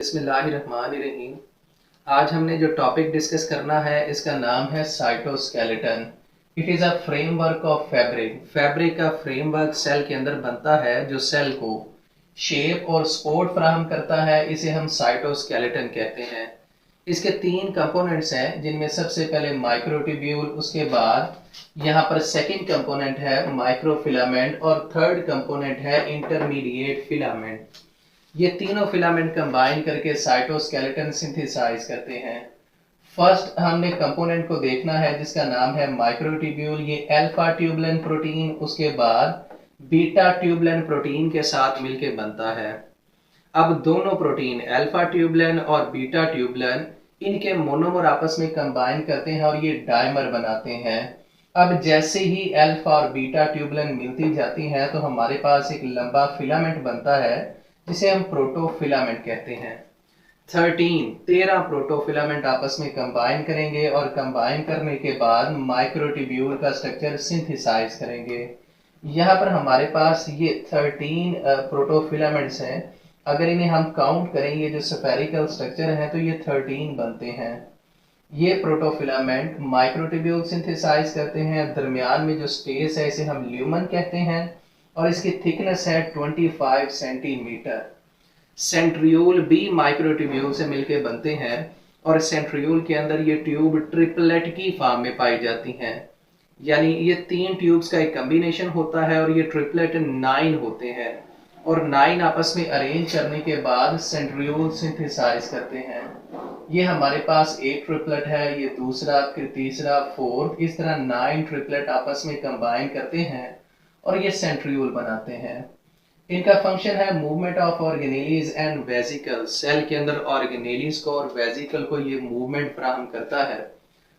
बिस्मिल्लाहिर्रहमानिर्रहीम। आज हमने जो टॉपिक डिस्कस करना है इसका नाम है cytoskeleton. It is a framework of fabric. Fabric का फ्रेमवर्क सेल के अंदर बनता है जो सेल को शेप और सपोर्ट फराहम करता है, इसे हम साइटोस्केलेटन कहते हैं। इसके तीन कंपोनेंट्स हैं जिनमें सबसे पहले माइक्रोट्यूब्यूल, उसके बाद यहाँ पर सेकंड कंपोनेंट है माइक्रोफिलामेंट और थर्ड कंपोनेंट है इंटरमीडिएट फिलामेंट। ये तीनों फिलामेंट कंबाइन करके साइटोस्केलेटन सिंथेसाइज करते हैं। फर्स्ट हमने कंपोनेंट को देखना है जिसका नाम है माइक्रोट्यूब्यूल। ये अल्फा ट्यूबुलिन प्रोटीन उसके बाद बीटा ट्यूबुलिन प्रोटीन के साथ मिलके बनता है। अब दोनों प्रोटीन अल्फा ट्यूबुलिन और बीटा ट्यूबुलिन इनके मोनोमर आपस में कंबाइन करते हैं और ये डायमर बनाते हैं। अब जैसे ही अल्फा और बीटा ट्यूबुलिन मिलती जाती हैं तो हमारे पास एक लंबा फिलामेंट बनता है जिसे हम प्रोटोफिलामेंट कहते हैं। 13 प्रोटोफिलामेंट आपस में कंबाइन करेंगे और कंबाइन करने के बाद माइक्रोट्यूब्यूल का स्ट्रक्चर सिंथेसाइज करेंगे। यहाँ पर हमारे पास ये 13 प्रोटोफिलामेंट्स हैं। अगर इन्हें हम काउंट करेंगे जो स्फेरिकल स्ट्रक्चर है तो ये 13 बनते हैं। ये प्रोटोफिलामेंट माइक्रोट्यूब्यूल सिंथेसाइज करते हैं। दरमियान में जो स्पेस है इसे हम ल्यूमन कहते हैं और इसकी थिकनेस है 25 सेंटीमीटर। सेंट्रियोल भी माइक्रोट्यूब्यूल से मिलकर बनते हैं और सेंट्रियोल के अंदर ये ट्यूब ट्रिपलेट की फॉर्म में पाई जाती हैं। यानी ये 3 ट्यूब्स का एक कॉम्बिनेशन होता है और ये ट्रिपलेट 9 होते हैं और 9 आपस में अरेंज करने के बाद सेंट्रियोल सिंथेसाइज करते हैं। ये हमारे पास एक ट्रिपलेट है, ये दूसरा, फिर तीसरा, फोर्थ, इस तरह 9 ट्रिपलेट आपस में कंबाइन करते हैं और ये सेंट्रियोल बनाते हैं। इनका फंक्शन है movement of organelles and vesicle. Cell के अंदर ऑर्गेनेलीज को और वेसिकल को ये मूवमेंट फराहम करता है।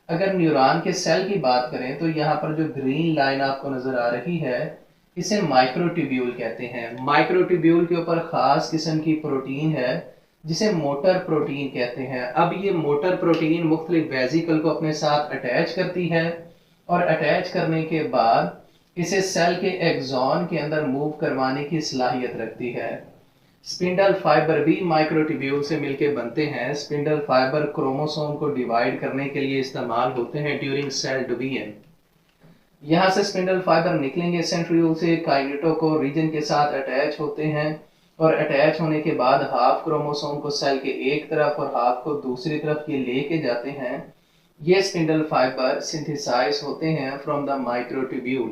अगर न्यूरॉन के सेल की बात करें तो यहाँ पर जो ग्रीन लाइन आपको नजर आ रही है इसे माइक्रोट्यूब्यूल कहते हैं। माइक्रोट्यूब्यूल के ऊपर खास किस्म की प्रोटीन है जिसे मोटर प्रोटीन कहते हैं। अब ये मोटर प्रोटीन मुख्तलिफ वेसिकल को अपने साथ अटैच करती है और अटैच करने के बाद इसे सेल के एक्सॉन के अंदर मूव करवाने की सलाहियत रखती है। स्पिंडल फाइबर भी माइक्रोट्यूब्यूल से मिलकर बनते हैं। स्पिंडल फाइबर क्रोमोसोम को डिवाइड करने के लिए इस्तेमाल होते हैं ड्यूरिंग सेल डिवीजन। यहाँ से स्पिंडल फाइबर निकलेंगे सेंट्रियोल से, काइनेटो रीजन के साथ अटैच होते हैं और अटैच होने के बाद हाफ क्रोमोसोम को सेल के एक तरफ और हाफ को दूसरी तरफ ये लेके जाते हैं। ये स्पिंडल फाइबर सिंथेसाइज होते हैं फ्रॉम द माइक्रोट्यूब्यूल।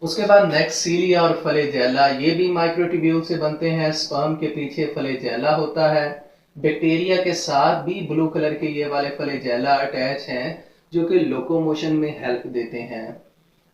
उसके बाद नेक्स्ट सीलिया और फ्लैजेला, ये भी माइक्रोट्यूब्यूल से बनते हैं। स्पर्म के पीछे फ्लैजेला होता है। बैक्टीरिया के साथ भी ब्लू कलर के ये वाले फ्लैजेला अटैच हैं जो कि लोकोमोशन में हेल्प देते हैं।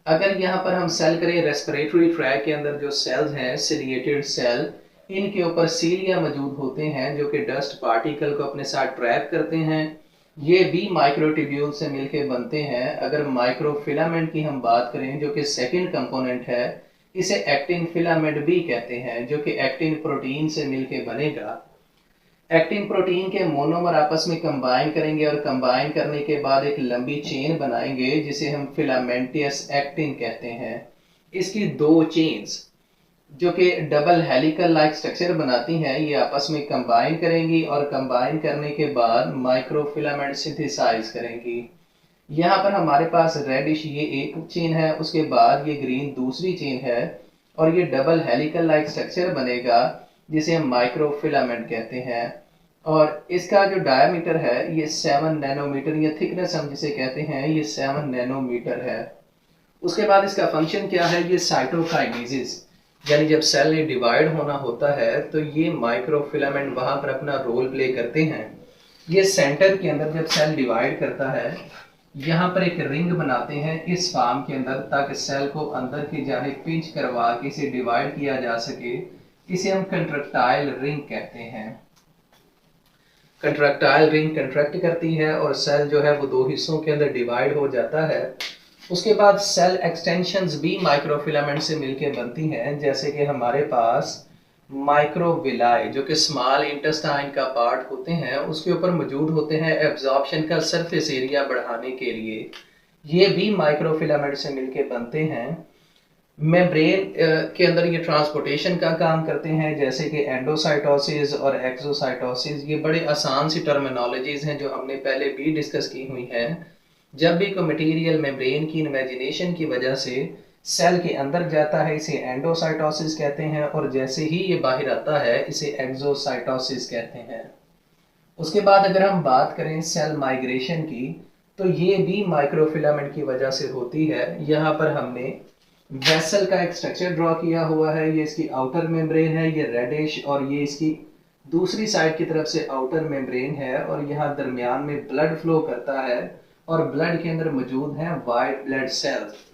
अगर यहाँ पर हम सेल करें रेस्पिरेटरी ट्रैक के अंदर जो सेल्स हैं सिलिएटेड सेल, इनके ऊपर सीलिया मौजूद होते हैं जो कि डस्ट पार्टिकल को अपने साथ ट्रैप करते हैं। ये भी माइक्रोट्यूब्यूल से मिलके बनते हैं। अगर माइक्रोफिलामेंट की हम बात करें जो कि सेकंड कंपोनेंट है, इसे एक्टिन फिलामेंट भी कहते हैं जो कि एक्टिन प्रोटीन से मिलके बनेगा। एक्टिन प्रोटीन के मोनोमर आपस में कंबाइन करेंगे और कंबाइन करने के बाद एक लंबी चेन बनाएंगे जिसे हम फिलामेंटियस एक्टिन कहते हैं। इसकी 2 चेन्स जो कि डबल हेलिकल लाइक स्ट्रक्चर बनाती हैं ये आपस में कंबाइन करेंगी और कंबाइन करने के बाद माइक्रोफिलामेंट सिंथेसाइज करेंगी। यहाँ पर हमारे पास रेडिश ये एक चेन है, उसके बाद ये ग्रीन दूसरी चेन है और ये डबल हेलिकल लाइक स्ट्रक्चर बनेगा जिसे हम माइक्रोफिलामेंट कहते हैं। और इसका जो डायमीटर है ये 7 नैनोमीटर या थिकनेस हम जिसे कहते हैं ये 7 नैनोमीटर है। उसके बाद इसका फंक्शन क्या है, ये साइटोकाइनेसिस, यानी जब सेल ने डिवाइड होना होता है तो ये माइक्रोफिलामेंट वहां पर अपना रोल प्ले करते हैं। ये सेंटर के अंदर जब सेल डिवाइड करता है यहाँ पर एक रिंग बनाते हैं इस फॉर्म के अंदर ताकि सेल को अंदर की जानिब पिंच करवा के इसे डिवाइड किया जा सके। इसे हम कंट्रैक्टाइल रिंग कहते हैं। कंट्रैक्टाइल रिंग कंट्रैक्ट करती है और सेल जो है वो 2 हिस्सों के अंदर डिवाइड हो जाता है। उसके बाद सेल एक्सटेंशंस भी माइक्रोफिलामेंट से मिलकर बनती हैं, जैसे कि हमारे पास माइक्रोविलाई जो कि स्मॉल इंटेस्टाइन का पार्ट होते हैं उसके ऊपर मौजूद होते हैं एब्जॉर्प्शन का सरफेस एरिया बढ़ाने के लिए। ये भी माइक्रोफिलामेंट से मिलकर बनते हैं। मेम्ब्रेन के अंदर ये ट्रांसपोर्टेशन का काम करते हैं, जैसे कि एंडोसाइटोसिस और एक्सोसाइटोसिस। ये बड़े आसान सी टर्मिनोलॉजीज हैं जो हमने पहले भी डिस्कस की हुई हैं। जब भी कोई मटेरियल मेम्ब्रेन की इन्वेजिनेशन की वजह से सेल के अंदर जाता है, इसे एंडोसाइटोसिस कहते हैं, और जैसे ही ये बाहर आता है इसे एक्सोसाइटोसिस कहते हैं। उसके बाद अगर हम बात करें सेल माइग्रेशन की, तो ये भी माइक्रोफिलामेंट की वजह से होती है। यहाँ पर हमने वेसल का एक स्ट्रक्चर ड्रॉ किया हुआ है। ये इसकी आउटर मेम्ब्रेन है, ये रेडिश, और ये इसकी दूसरी साइड की तरफ से आउटर मेम्ब्रेन है, और यहाँ दरमियान में ब्लड फ्लो करता है, और ब्लड के अंदर मौजूद हैं वाइट ब्लड सेल्स।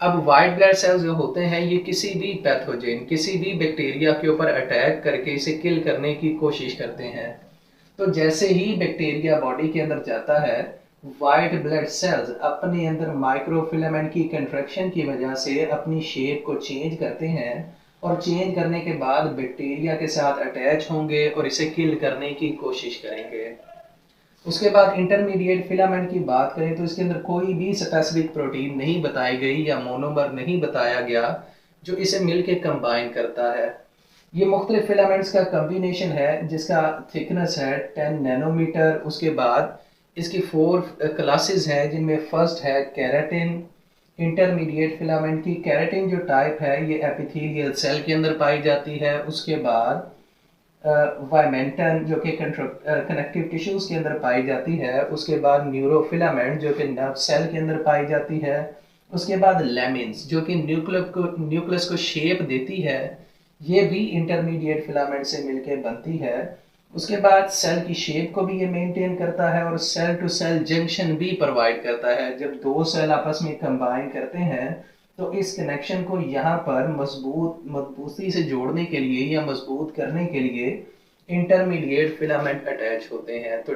अब वाइट ब्लड सेल्स जो होते हैं ये किसी भी पैथोजेन, किसी भी बैक्टीरिया के ऊपर अटैक करके इसे किल करने की कोशिश करते हैं। तो जैसे ही बैक्टीरिया बॉडी के अंदर जाता है, वाइट ब्लड सेल्स अपने अंदर माइक्रोफिलामेंट की कंट्रैक्शन की वजह से अपनी शेप को चेंज करते हैं, और चेंज करने के बाद बैक्टीरिया के साथ अटैच होंगे और इसे किल करने की कोशिश करेंगे। उसके बाद इंटरमीडिएट फिलामेंट की बात करें तो इसके अंदर कोई भी स्पेसिफिक प्रोटीन नहीं बताई गई या मोनोमर नहीं बताया गया जो इसे मिलके कंबाइन करता है। ये मुख्तलिफ फिलामेंट्स का कम्बिनेशन है जिसका थिकनेस है 10 नैनोमीटर। उसके बाद इसकी 4 क्लासेस हैं, जिनमें फर्स्ट है केराटिन। इंटरमीडिएट फिलामेंट की केराटिन जो टाइप है ये एपिथेलियल सेल के अंदर पाई जाती है। उसके बाद वाइमेंटन जो कि कनेक्टिव टिश्यूज के अंदर पाई जाती है। उसके बाद न्यूरोफिलामेंट जो कि नर्व सेल के अंदर पाई जाती है। उसके बाद लेमिन्स जो कि न्यूक्लियस को शेप देती है, ये भी इंटरमीडिएट फिलामेंट से मिलके बनती है। उसके बाद सेल की शेप को भी ये मेंटेन करता है, और सेल टू सेल जंक्शन भी प्रोवाइड करता है। जब दो सेल आपस में कंबाइन करते हैं तो इस कनेक्शन को यहाँ पर मजबूती से जोड़ने के लिए या मजबूत करने के लिए इंटरमीडिएट फिलामेंट अटैच होते हैं। तो